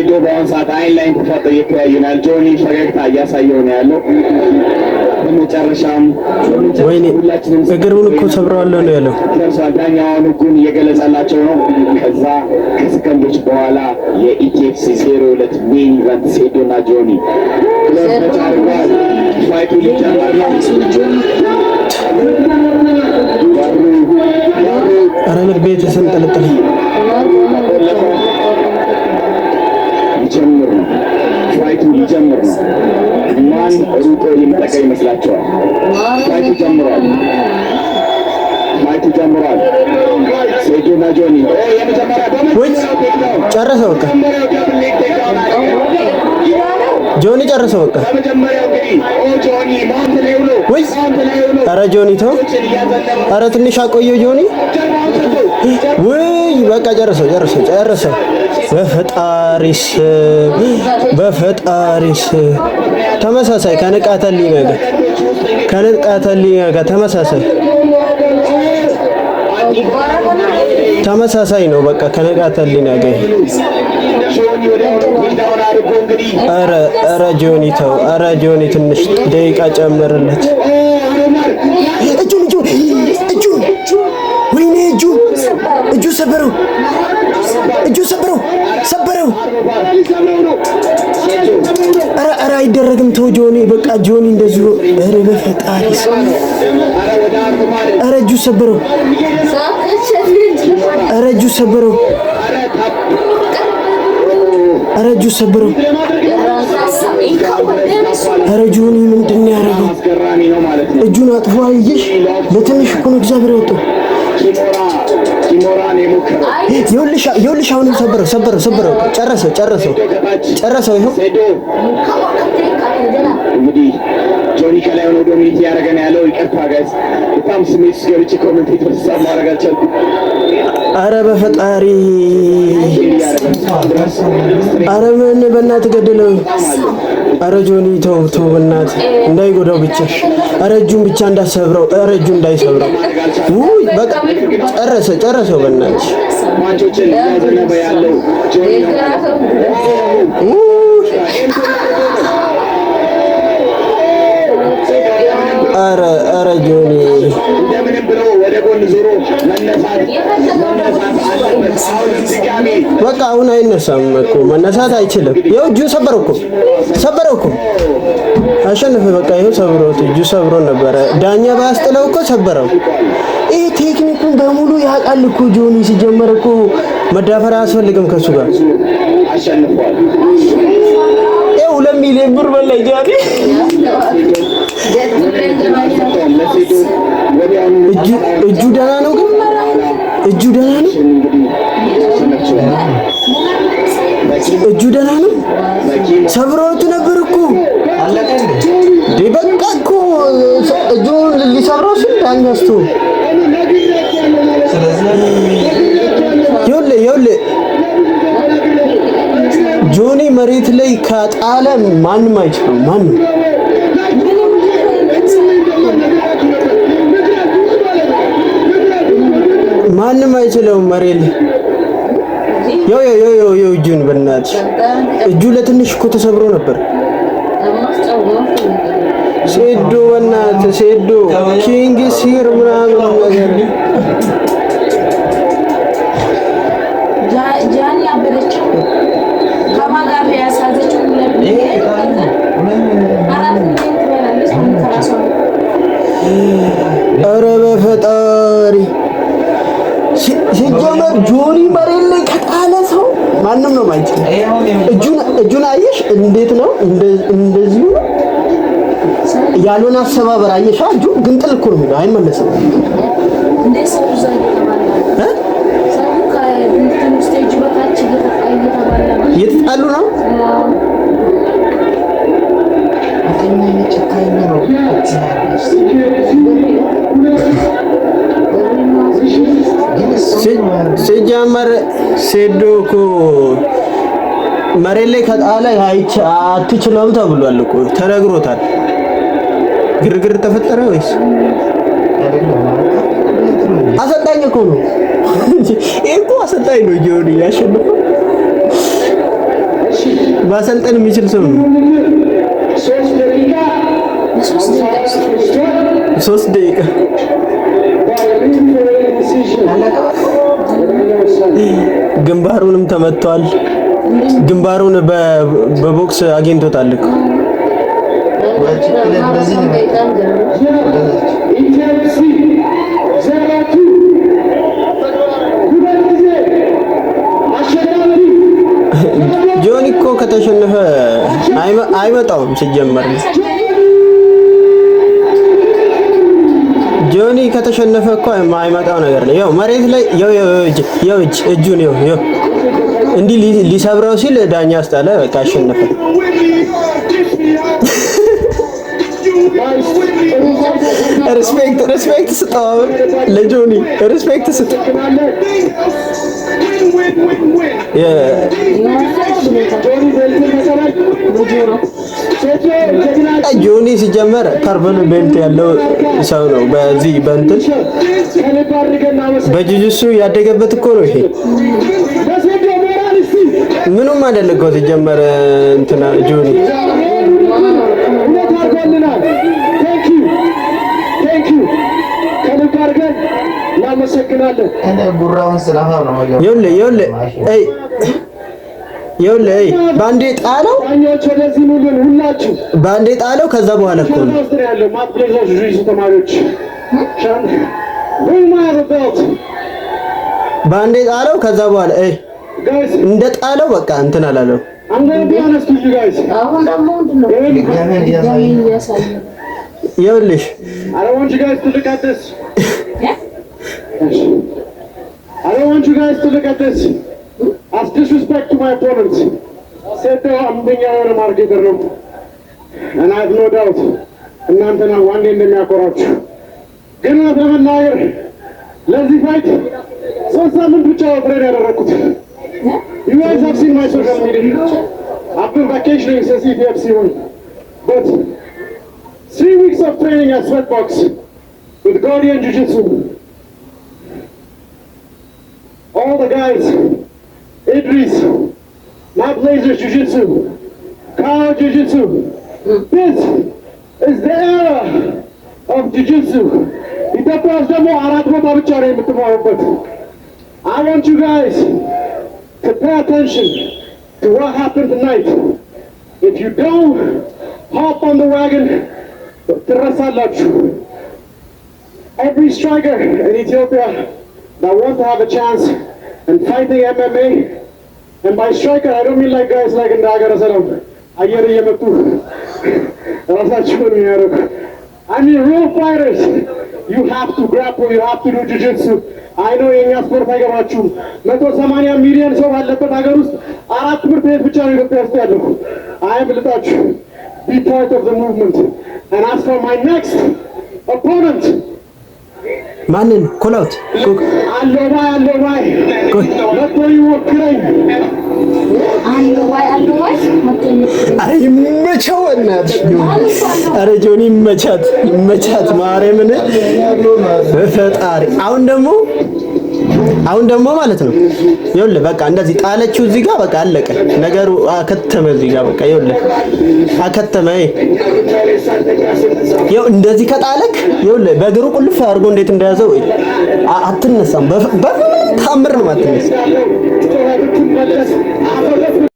ሴዶ በአሁን ሰዓት አይን ላይን ተፋጠው እየተያዩናል። ጆኒ ፈገግታ እያሳየው ነው ያለው። በመጨረሻም ወይኔ እግሩን እኮ ሰብረዋለሁ ነው ያለው። ዳኛውን ህጉን እየገለጸላቸው ነው። ከዛ ከሰከንዶች በኋላ የኢቴክስ 02 ሜን ኢቨንት ሴዶና ጆኒ ተጫርጓል። ፋይቱ ሊጀመር ነው። ኧረ ልቤ ተሰንጠለጠለ። ሊጀምር ነው። ፋይቱ ሊጀምር ነው። ማን ሩጦ የሚጠቃ ይመስላችኋል? ፋይቱ ጀምሯል። ፋይቱ ጀምሯል። ሴዶና ጆኒ ወይ ጨረሰው በቃ ጆኒ ጨረሰው በቃ። ወይ ኧረ ጆኒ ተው፣ ኧረ ትንሽ አቆየው ጆኒ። ወይ በቃ ጨረሰው። በፈጣሪስ ተመሳሳይ ከንቃተ ህሊና ጋር ተመሳሳይ ነው። በቃ ከንቃተ ህሊና ጋር ኧረ ጆኒ ተው፣ ኧረ ጆኒ ትንሽ ደቂቃ ጨምርለት። ወይኔ እጁ ሰበረው። ኧረ አይደረግም። ተው ጆኒ በቃ ጆኒ እንደዚህ ነው። ኧረ በፈጣሪስ ኧረ እጁ ሰበረው። ኧረ ጆኒ ምንድን ነው ያደረገው? እጁን አጥፎ አየሽ? ለትንሽ እኮ ነው እግዚአብሔር ያወጣው። ይኸውልሽ አሁንም ሰበረው። ጨረሰው። ይኸው እንግዲህ ጆኒ ከላይ ሆኖ ዶሚኒት እያደረገ ነው ያለው። ይቅርታ ጋይስ፣ በጣም ስሜት ውስጥ ገብቼ ኮሜንቴት በተሳብ ማድረግ አልቻልኩም። ኧረ በፈጣሪ ኧረ ምን በእናትህ ገደለው። ኧረ ጆኒ ተው በእናትህ እንዳይጎዳው ብቻ። ኧረ እጁን ብቻ እንዳሰብረው። ኧረ እጁ እንዳይሰብረው። ውይ በቃ ጨረሰው በእናትህ። ማቾችን ያዘነበ ያለው ጆኒ ኧረ ጆኒ እንደምንም ብሎ ወደ ጎን ዞሮ መነሳት በቃ አሁን አይነሳም እኮ መነሳት አይችልም። ይኸው እጁ ሰበረው እኮ አሸነፈ። በቃ ይኸው ሰብሮት እጁ ሰብሮ ነበረ። ዳኛ ባያስጥለው እኮ ሰበረው። ይሄ ቴክኒኩን በሙሉ ያውቃል እኮ ጆኒ። ሲጀመር እኮ መዳፈር አያስፈልግም ከሱ ጋር። አሸንፏል። 2 ሚሊዮን ብር በላይ ጃኒ እጁ ደህና ነው ግን እጁ ደህና ነው። ሰብሮት ነበር እኮ በቃ እኮ እጁን ሊሰብረው ሲል ዳኛስቱ ይኸውልህ ጆኒ መሬት ላይ ካጣለ ማንም አይችልም። ማንም አይችለውም መሬት ላይ። እጁን በእናትሽ እጁ ለትንሽ እኮ ተሰብሮ ነበር። ሴዶ በእናትህ ሴዶ ኪንግ ሲር ምናምን ነገር ጃኒ አበደች ከማጋር ያሳዘችው ኧረ በፈጣሪ ሲጀመር ጆኒ መሬት ላይ ከጣለ ሰው ማንም ነው ማይችል። እጁን አየሽ እንዴት ነው እንደዚህ ያሉን አሰባበር አየሽ። እጁ ግን ጥልቅ ነው የሚለው አይመለስም። እንደ ሰው ዘይ ተባለ ሰው ከእንትን ስቴጅ በታች እየተጣሉ ነው። ሲጀመር ሴዶ እኮ መሬት ላይ ከጣለ አትችለውም ተብሏል እኮ ተነግሮታል። ግርግር ተፈጠረ ወይስ አሰልጣኝ እኮ ነው? ይሄ እኮ አሰልጣኝ ነው ጆኒ ያሸነፈው። ማሰልጠን የሚችል ሰው ነው። 3 ደቂቃ ግንባሩንም ተመቷል። ግንባሩን በቦክስ አግኝቶታል እኮ ጆኒ እኮ ከተሸነፈ አይመጣውም ሲጀመር። ጆኒ ከተሸነፈ እኮ አይመጣው ነገር ነው። ያው መሬት ላይ ያው እጁን ያው እንዲህ ሊሰብረው ሲል ዳኛ አስጣለ። በቃ አሸነፈ። ሪስፔክት ስጠው ለጆኒ ሪስፔክት ስጠው። ጆኒ ሲጀመር ፐርፕል ቤልት ያለው ሰው ነው። በዚህ በእንትን በጁጁሱ ያደገበት እኮ ነው ይሄ። ምንም አይደለም እኮ ሲጀመር እንትና ጆኒ እናመሰግናለን። ጉራውን ስለፋው ነው ማለት ይኸውልህ ባንዴ ጣለው ባንዴ ጣለው። ከዛ በኋላ እኮ ነው ባንዴ ጣለው። ከዛ በኋላ እንደ ጣለው በቃ እንትን አላለው። አሁን ደግሞ ምንድነው ይኸውልሽ I don't want you guys to look at this as disrespect to my opponents. Seto ambenya wala marketer no, and I have no doubt እናንተና ዋንዴ እንደሚያቆራችሁ ግን ለመናገር ለዚህ ፋይት 3 ሳምንት ብቻ ትሬን ያደረኩት። You guys have seen my social media. I've been vacationing since EPFC won, but 3 weeks of training at Sweatbox with Guardian Jiu-Jitsu. All the guys, Idris, Matt Blazers Jiu-Jitsu, Kyle Jiu-Jitsu. This is the era of Jiu-Jitsu. I want you guys to pay attention to what happened tonight. If you don't hop on the wagon, every striker in Ethiopia that want to have a chance in fighting MMA, and by striker I don't mean like guys like in Dagara Salam, I mean real fighters. You have to grapple, you have to do jiu-jitsu. I know የኛ ስፖርት አይገባችሁም። 180 ሚሊዮን ሰው ባለበት ሀገር ውስጥ 4 ትምህርት ቤት ብቻ ነው ኢትዮጵያ ውስጥ ያለው። አይብልጣችሁ. Be part of the movement. And as for my next opponent, ማንን ኮላውት አለባይ መጥቶ ይወክረኝ። አለባይ አረ ይመቸው እናትሽ። አረ ጆኒ ይመቻት ማርያምን በፈጣሪ። አሁን ደግሞ ማለት ነው ይኸውልህ በቃ እንደዚህ ጣለችው እዚህ ጋር በቃ አለቀ ነገሩ፣ አከተመ እዚህ ጋር በቃ ይኸውልህ አከተመ። ይኸው እንደዚህ ከጣለክ ይኸውልህ በእግሩ ቁልፍ አድርጎ እንዴት እንደያዘው አትነሳም። በምንም ታምር ነው አትነሳም።